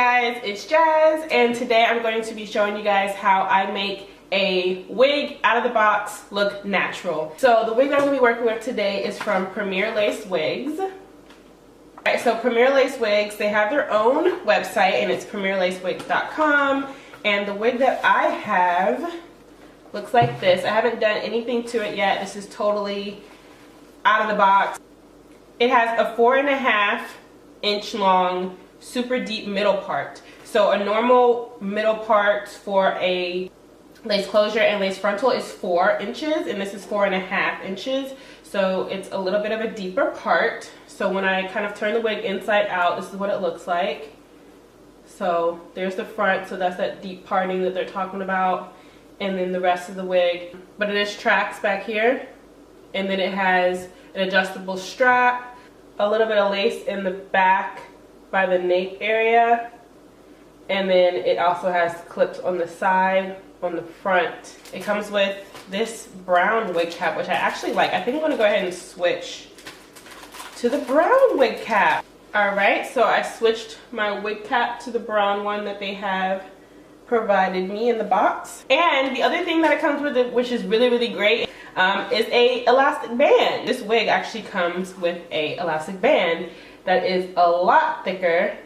guys, it's Jazz, and today I'm going to be showing you guys how I make a wig out of the box look natural. So the wig that I'm going to be working with today is from Premier Lace Wigs. Alright, so Premier Lace Wigs, they have their own website and it's premierlacewigs.com, and the wig that I have looks like this. I haven't done anything to it yet. This is totally out of the box. It has a 4.5 inch long super deep middle part. So a normal middle part for a lace closure and lace frontal is 4 inches, and this is 4.5 inches. So it's a little bit of a deeper part. So when I kind of turn the wig inside out, this is what it looks like. So there's the front, so that's that deep parting that they're talking about, and then the rest of the wig. But it is tracks back here, and then it has an adjustable strap, a little bit of lace in the back by the nape area, and then it also has clips on the side, on the front. It comes with this brown wig cap, which I actually like. I think I'm gonna go ahead and switch to the brown wig cap. Alright, so I switched my wig cap to the brown one that they have provided me in the box. And the other thing that it comes with, it, which is really great, is a elastic band. This wig actually comes with a elastic band that is a lot thicker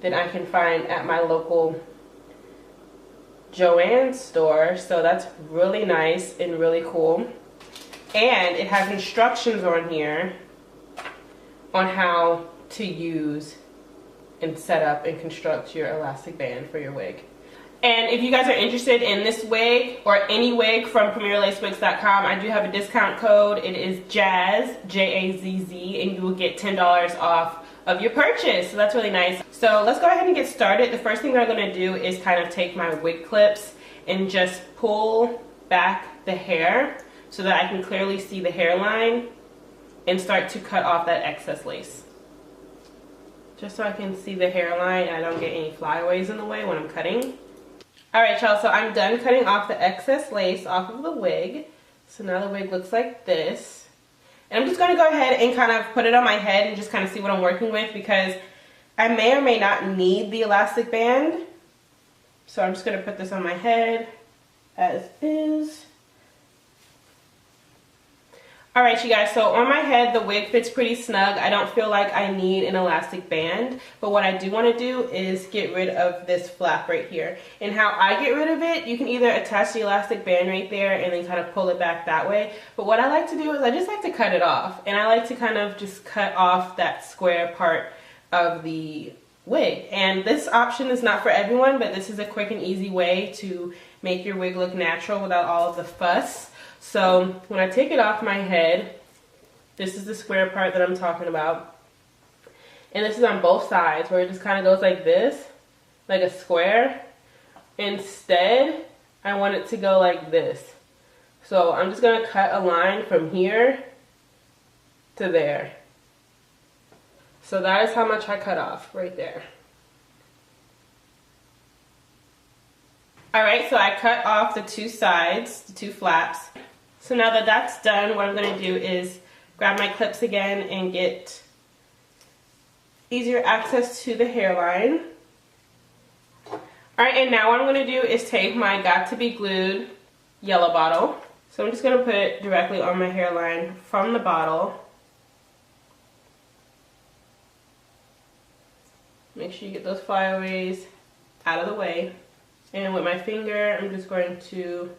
than I can find at my local Joann's store. So that's really nice and really cool. And it has instructions on here on how to use and set up and construct your elastic band for your wig. And if you guys are interested in this wig or any wig from premierlacewigs.com, I do have a discount code. It is Jazz, J-A-Z-Z, and you will get $10 off of your purchase. So that's really nice. So let's go ahead and get started. The first thing that I'm going to do is kind of take my wig clips and just pull back the hair so that I can clearly see the hairline and start to cut off that excess lace. Just so I can see the hairline and I don't get any flyaways in the way when I'm cutting. Alright y'all, so I'm done cutting off the excess lace off of the wig. So now the wig looks like this. And I'm just going to go ahead and kind of put it on my head and just kind of see what I'm working with, because I may or may not need the elastic band. So I'm just going to put this on my head as is. Alright you guys, so on my head the wig fits pretty snug. I don't feel like I need an elastic band, but what I do want to do is get rid of this flap right here. And how I get rid of it, you can either attach the elastic band right there and then kind of pull it back that way. But what I like to do is I just like to cut it off, and I like to kind of just cut off that square part of the wig. And this option is not for everyone, but this is a quick and easy way to make your wig look natural without all of the fuss. So when I take it off my head, this is the square part that I'm talking about. And this is on both sides, where it just kind of goes like this, like a square. Instead, I want it to go like this. So I'm just going to cut a line from here to there. So that is how much I cut off right there. Alright, so I cut off the two sides, the two flaps. So now that that's done, what I'm going to do is grab my clips again and get easier access to the hairline. Alright, and now what I'm going to do is take my Got To Be Glued yellow bottle. So I'm just going to put it directly on my hairline from the bottle. Make sure you get those flyaways out of the way. And with my finger, I'm just going to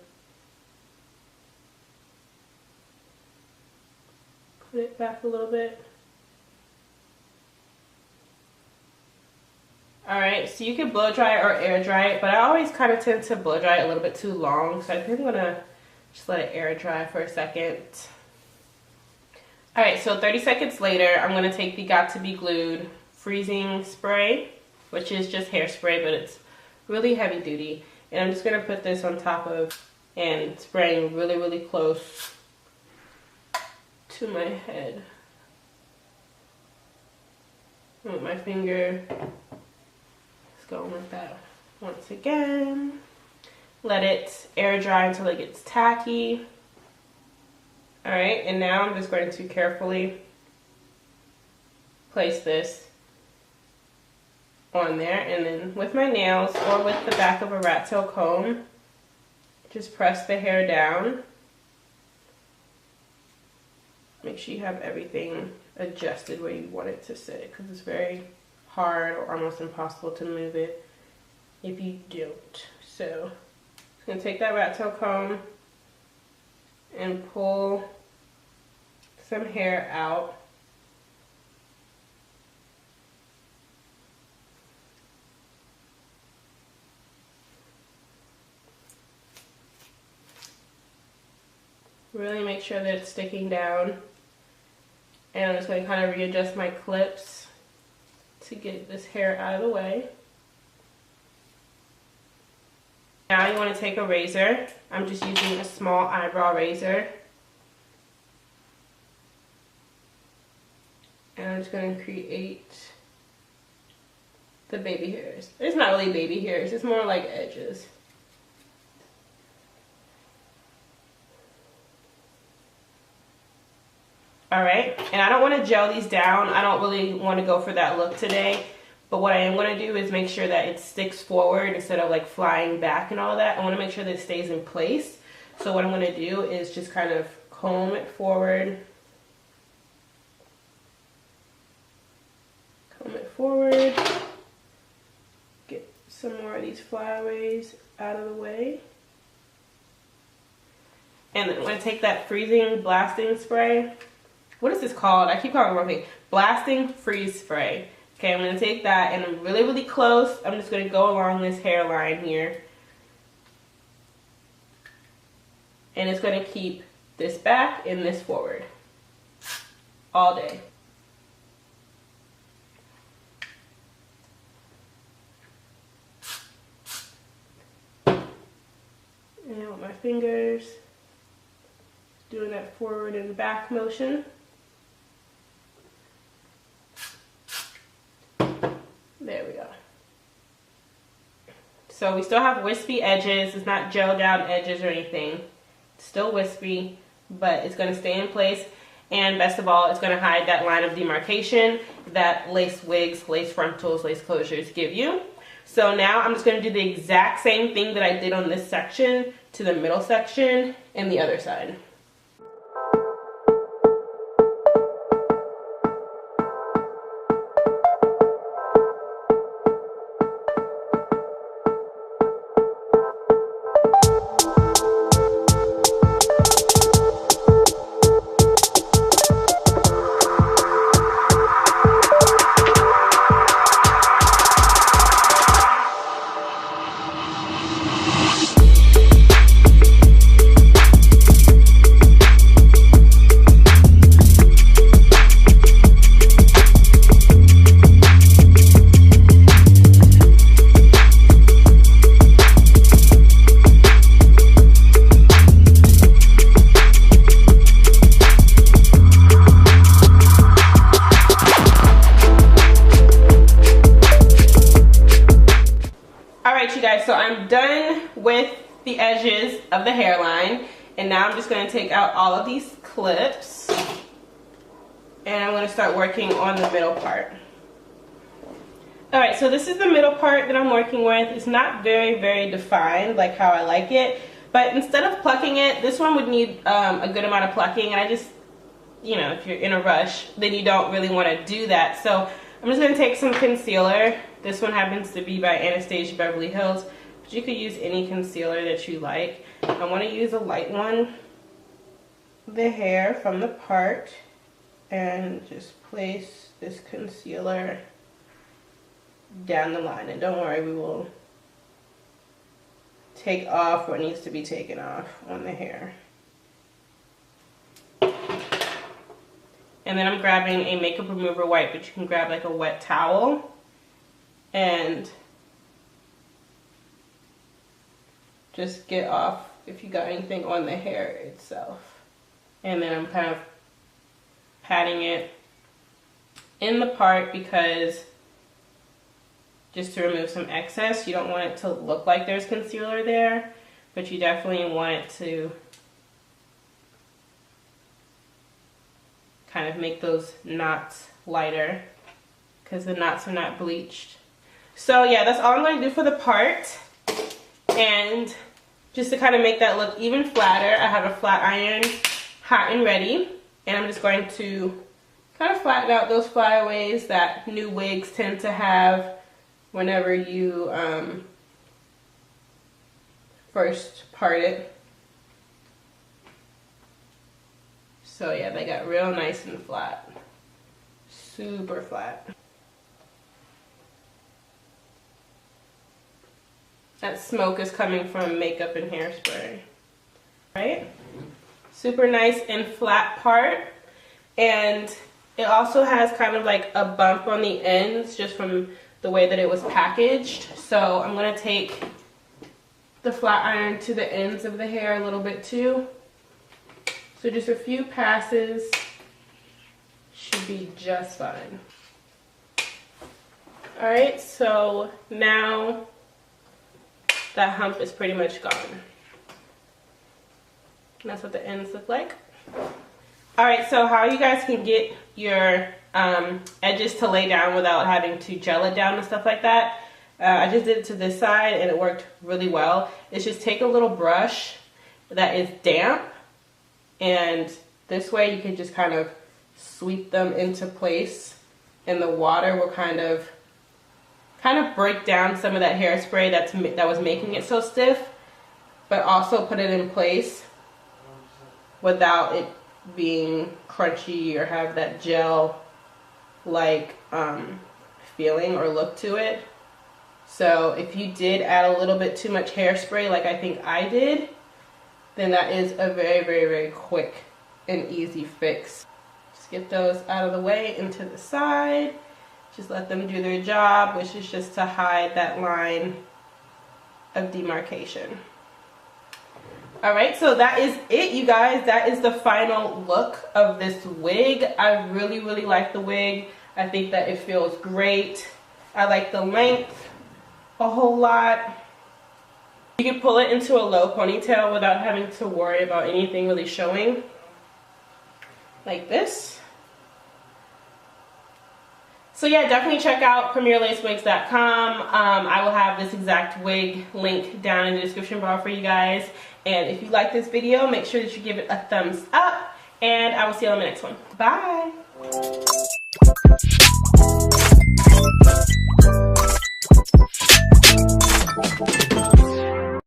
put it back a little bit. Alright, so you can blow dry it or air dry it, but I always kind of tend to blow dry it a little bit too long, so I think I'm going to just let it air dry for a second. Alright, so 30 seconds later, I'm going to take the Got To Be Glued freezing spray, which is just hairspray, but it's really heavy duty. And I'm just going to put this on top of and spraying really close to my head. With my finger, just going like that once again. Let it air dry until it gets tacky. Alright, and now I'm just going to carefully place this on there, and then with my nails or with the back of a rat tail comb, just press the hair down. Make sure you have everything adjusted where you want it to sit, because it's very hard or almost impossible to move it if you don't. So I'm going to take that rat tail comb and pull some hair out. Really make sure that it's sticking down. And I'm just going to kind of readjust my clips to get this hair out of the way. Now you want to take a razor. I'm just using a small eyebrow razor. And I'm just going to create the baby hairs. It's not really baby hairs, it's more like edges. Alright, and I don't want to gel these down. I don't really want to go for that look today. But what I am going to do is make sure that it sticks forward instead of like flying back and all of that. I want to make sure that it stays in place. So what I'm going to do is just kind of comb it forward. Comb it forward. Get some more of these flyaways out of the way. And then I'm going to take that freezing blasting spray. What is this called? I keep calling it wrong thing. Blasting freeze spray. Okay, I'm going to take that and I'm really, really close. I'm just going to go along this hairline here. And it's going to keep this back and this forward all day. And with my fingers, doing that forward and back motion. There we go. So we still have wispy edges. It's not gel down edges or anything. It's still wispy, but it's going to stay in place. And best of all, it's going to hide that line of demarcation that lace wigs, lace frontals, lace closures give you. So now I'm just going to do the exact same thing that I did on this section to the middle section and the other side. So I'm done with the edges of the hairline, and now I'm just going to take out all of these clips and I'm going to start working on the middle part. Alright, so this is the middle part that I'm working with. It's not very defined like how I like it, but instead of plucking it, this one would need a good amount of plucking, and I just, you know, if you're in a rush, then you don't really want to do that. So I'm just going to take some concealer. This one happens to be by Anastasia Beverly Hills, but you could use any concealer that you like. I want to use a light one. The hair from the part, and just place this concealer down the line. And don't worry, we will take off what needs to be taken off on the hair. And then I'm grabbing a makeup remover wipe, but you can grab like a wet towel and just get off if you got anything on the hair itself. And then I'm kind of patting it in the part because just to remove some excess. You don't want it to look like there's concealer there, but you definitely want it to kind of make those knots lighter because the knots are not bleached. So yeah, that's all I'm going to do for the part. And just to kind of make that look even flatter, I have a flat iron hot and ready. And I'm just going to kind of flatten out those flyaways that new wigs tend to have whenever you first part it. So yeah, they got real nice and flat. Super flat. That smoke is coming from makeup and hairspray. Right? Super nice and flat part. And it also has kind of like a bump on the ends just from the way that it was packaged. So I'm going to take the flat iron to the ends of the hair a little bit too. So just a few passes should be just fine. Alright, so now that hump is pretty much gone. And that's what the ends look like. Alright, so how you guys can get your edges to lay down without having to gel it down and stuff like that. I just did it to this side and it worked really well. It's just take a little brush that is damp, and this way you can just kind of sweep them into place, and the water will kind of break down some of that hairspray that was making it so stiff, but also put it in place without it being crunchy or have that gel like feeling or look to it. So if you did add a little bit too much hairspray like I think I did, then that is a very, very, very quick and easy fix. Just get those out of the way into the side. Just let them do their job, which is just to hide that line of demarcation. Alright, so that is it, you guys. That is the final look of this wig. I really, really like the wig. I think that it feels great. I like the length a whole lot. You can pull it into a low ponytail without having to worry about anything really showing. Like this. So yeah, definitely check out PremierLaceWigs.com. I will have this exact wig link down in the description bar for you guys. And if you like this video, make sure that you give it a thumbs up. And I will see you on the next one. Bye!